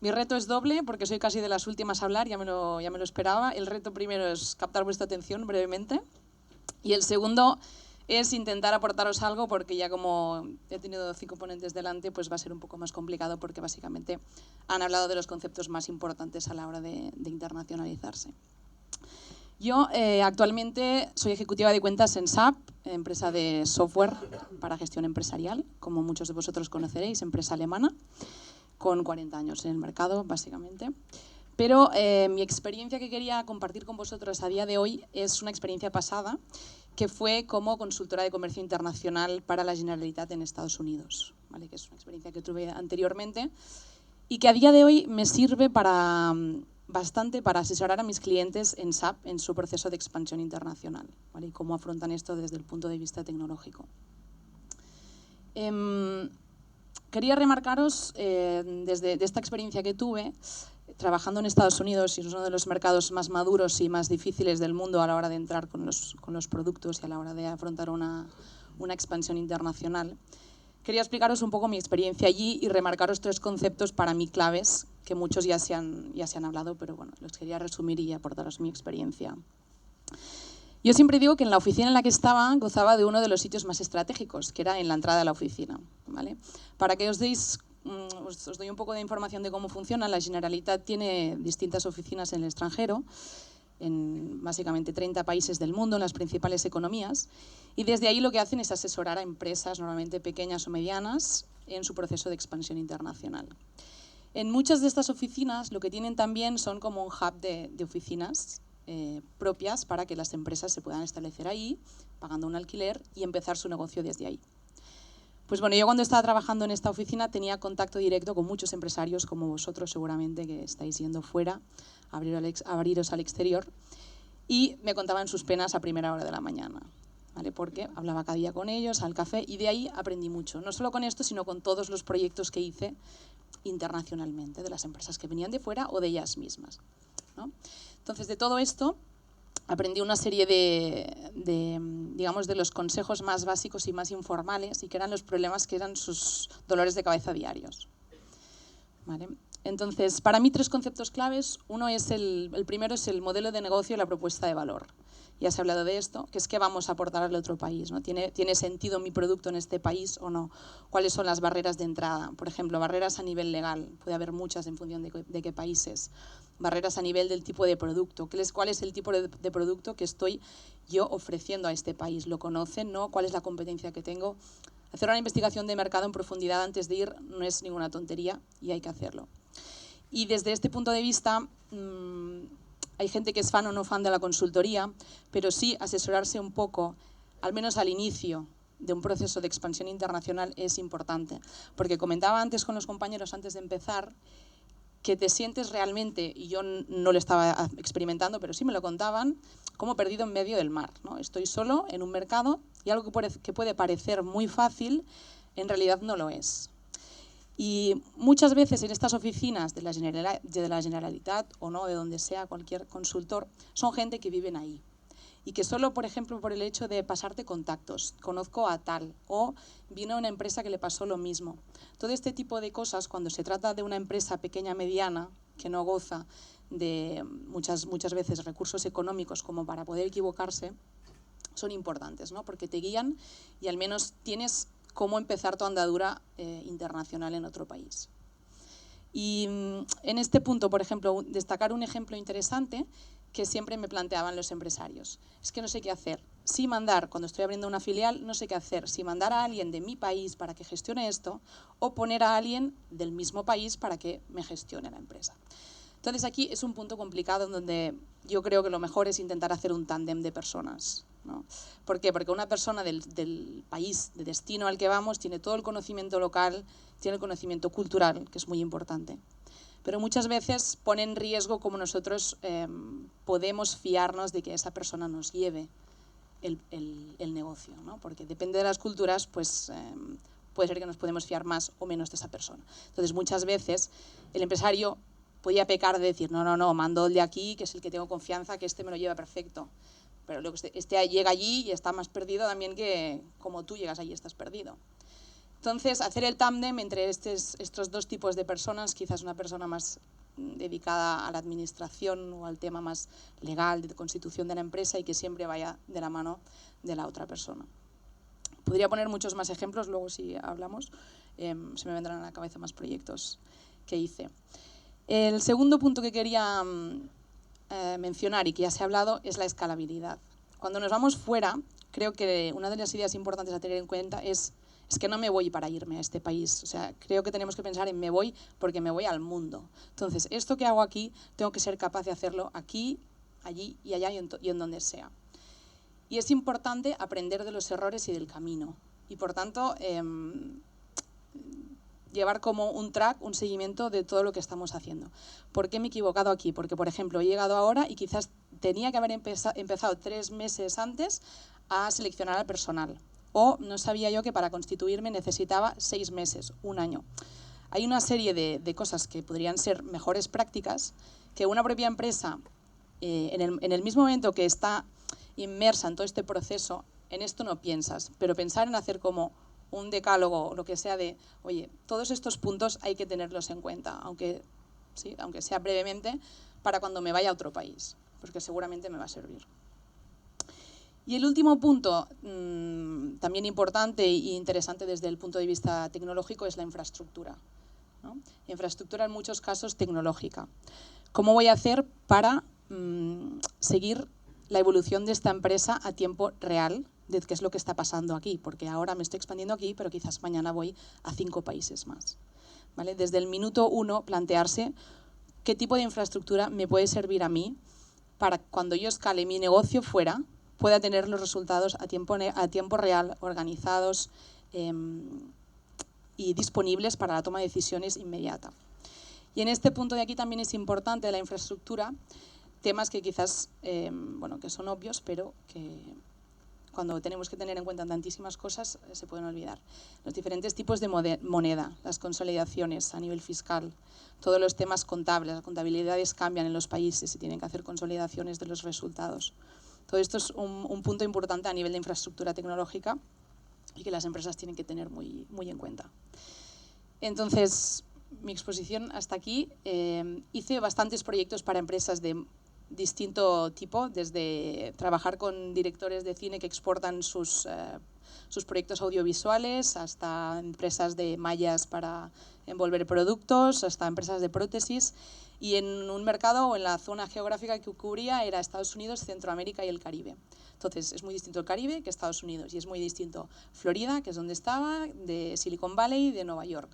Mi reto es doble, porque soy casi de las últimas a hablar, ya me lo esperaba. El reto primero es captar vuestra atención brevemente. Y el segundo es intentar aportaros algo, porque ya como he tenido 5 ponentes delante, pues va a ser un poco más complicado, porque básicamente han hablado de los conceptos más importantes a la hora de internacionalizarse. Yo actualmente soy ejecutiva de cuentas en SAP, empresa de software para gestión empresarial, como muchos de vosotros conoceréis, empresa alemana, con 40 años en el mercado, básicamente. Pero mi experiencia que quería compartir con vosotros a día de hoy es una experiencia pasada, que fue como consultora de comercio internacional para la Generalitat en Estados Unidos, ¿vale? Que es una experiencia que tuve anteriormente y que a día de hoy me sirve bastante para asesorar a mis clientes en SAP en su proceso de expansión internacional, ¿vale? Y cómo afrontan esto desde el punto de vista tecnológico. Quería remarcaros, desde esta experiencia que tuve, trabajando en Estados Unidos, y es uno de los mercados más maduros y más difíciles del mundo a la hora de entrar con los productos y a la hora de afrontar una expansión internacional, quería explicaros un poco mi experiencia allí y remarcaros 3 conceptos para mí claves, que muchos ya se han hablado, pero bueno, los quería resumir y aportaros mi experiencia. Yo siempre digo que en la oficina en la que estaba gozaba de uno de los sitios más estratégicos, que era en la entrada de la oficina, ¿vale? Para que os doy un poco de información de cómo funciona. La Generalitat tiene distintas oficinas en el extranjero, en básicamente 30 países del mundo, en las principales economías, y desde ahí lo que hacen es asesorar a empresas, normalmente pequeñas o medianas, en su proceso de expansión internacional. En muchas de estas oficinas lo que tienen también son como un hub de oficinas propias para que las empresas se puedan establecer ahí, pagando un alquiler y empezar su negocio desde ahí. Pues bueno, yo cuando estaba trabajando en esta oficina tenía contacto directo con muchos empresarios, como vosotros seguramente, que estáis yendo fuera, abriros al exterior, y me contaban sus penas a primera hora de la mañana, ¿vale? Porque hablaba cada día con ellos, al café, y de ahí aprendí mucho, no solo con esto, sino con todos los proyectos que hice internacionalmente, de las empresas que venían de fuera o de ellas mismas, ¿no? Entonces, de todo esto aprendí una serie digamos, de los consejos más básicos y más informales, y que eran los problemas que eran sus dolores de cabeza diarios, ¿vale? Entonces, para mí 3 conceptos claves. Uno es el primero es el modelo de negocio y la propuesta de valor. Ya se ha hablado de esto, que es qué vamos a aportar al otro país, ¿no? ¿Tiene sentido mi producto en este país o no? ¿Cuáles son las barreras de entrada? Por ejemplo, barreras a nivel legal, puede haber muchas en función de qué países. Barreras a nivel del tipo de producto. ¿Cuál es el tipo de producto que estoy yo ofreciendo a este país? ¿Lo conocen, no? ¿Cuál es la competencia que tengo? Hacer una investigación de mercado en profundidad antes de ir no es ninguna tontería y hay que hacerlo. Y desde este punto de vista, hay gente que es fan o no fan de la consultoría, pero sí asesorarse un poco, al menos al inicio de un proceso de expansión internacional, es importante. Porque comentaba antes con los compañeros, antes de empezar, que te sientes realmente, y yo no lo estaba experimentando, pero sí me lo contaban, como perdido en medio del mar, ¿no? Estoy solo en un mercado y algo que puede parecer muy fácil, en realidad no lo es. Y muchas veces en estas oficinas de la Generalitat o no, de donde sea cualquier consultor, son gente que viven ahí. Y que solo, por ejemplo, por el hecho de pasarte contactos, conozco a tal, o vino a una empresa que le pasó lo mismo. Todo este tipo de cosas, cuando se trata de una empresa pequeña, mediana, que no goza de muchas veces recursos económicos como para poder equivocarse, son importantes, ¿no? Porque te guían y al menos tienes cómo empezar tu andadura internacional en otro país. Y en este punto, por ejemplo, destacar un ejemplo interesante que siempre me planteaban los empresarios. Es que no sé qué hacer. Si mandar, cuando estoy abriendo una filial, no sé qué hacer. Si mandar a alguien de mi país para que gestione esto, o poner a alguien del mismo país para que me gestione la empresa. Entonces aquí es un punto complicado en donde yo creo que lo mejor es intentar hacer un tándem de personas, ¿no? ¿Por qué? Porque una persona del país de destino al que vamos tiene todo el conocimiento local, tiene el conocimiento cultural, que es muy importante. Pero muchas veces pone en riesgo cómo nosotros podemos fiarnos de que esa persona nos lleve el negocio, ¿no? Porque depende de las culturas, pues puede ser que nos podemos fiar más o menos de esa persona. Entonces muchas veces el empresario podía pecar de decir, no, mando el de aquí, que es el que tengo confianza, que este me lo lleva perfecto. Pero luego este llega allí y está más perdido también que como tú llegas allí estás perdido. Entonces, hacer el tándem entre estos dos tipos de personas, quizás una persona más dedicada a la administración o al tema más legal, de constitución de la empresa, y que siempre vaya de la mano de la otra persona. Podría poner muchos más ejemplos, luego si hablamos, se me vendrán a la cabeza más proyectos que hice. El segundo punto que quería mencionar y que ya se ha hablado es la escalabilidad. Cuando nos vamos fuera, creo que una de las ideas importantes a tener en cuenta es que no me voy para irme a este país. O sea, creo que tenemos que pensar en me voy porque me voy al mundo. Entonces, esto que hago aquí, tengo que ser capaz de hacerlo aquí, allí y allá y en donde sea. Y es importante aprender de los errores y del camino. Y por tanto, llevar como un track, un seguimiento de todo lo que estamos haciendo. ¿Por qué me he equivocado aquí? Porque, por ejemplo, he llegado ahora y quizás tenía que haber empezado 3 meses antes a seleccionar al personal. O no sabía yo que para constituirme necesitaba 6 meses, 1 año. Hay una serie de cosas que podrían ser mejores prácticas que una propia empresa, en el mismo momento que está inmersa en todo este proceso, en esto no piensas, pero pensar en hacer como un decálogo o lo que sea de, oye, todos estos puntos hay que tenerlos en cuenta, aunque sea brevemente, para cuando me vaya a otro país, porque seguramente me va a servir. Y el último punto, también importante e interesante desde el punto de vista tecnológico, es la infraestructura, ¿no? Infraestructura en muchos casos tecnológica. ¿Cómo voy a hacer para seguir la evolución de esta empresa a tiempo real de qué es lo que está pasando aquí? Porque ahora me estoy expandiendo aquí, pero quizás mañana voy a 5 países más, ¿vale? Desde el minuto 1 plantearse qué tipo de infraestructura me puede servir a mí para cuando yo escale mi negocio fuera, pueda tener los resultados a tiempo real, organizados y disponibles para la toma de decisiones inmediata. Y en este punto de aquí también es importante la infraestructura, temas que quizás que son obvios, pero que cuando tenemos que tener en cuenta tantísimas cosas se pueden olvidar. Los diferentes tipos de moneda, las consolidaciones a nivel fiscal, todos los temas contables, las contabilidades cambian en los países, se tienen que hacer consolidaciones de los resultados. Todo esto es un punto importante a nivel de infraestructura tecnológica y que las empresas tienen que tener muy, muy en cuenta. Entonces, mi exposición hasta aquí. Hice bastantes proyectos para empresas de distinto tipo, desde trabajar con directores de cine que exportan sus proyectos audiovisuales, hasta empresas de mallas para envolver productos, hasta empresas de prótesis, y en un mercado o en la zona geográfica que cubría era Estados Unidos, Centroamérica y el Caribe. Entonces, es muy distinto el Caribe que Estados Unidos, y es muy distinto Florida, que es donde estaba, de Silicon Valley, de Nueva York.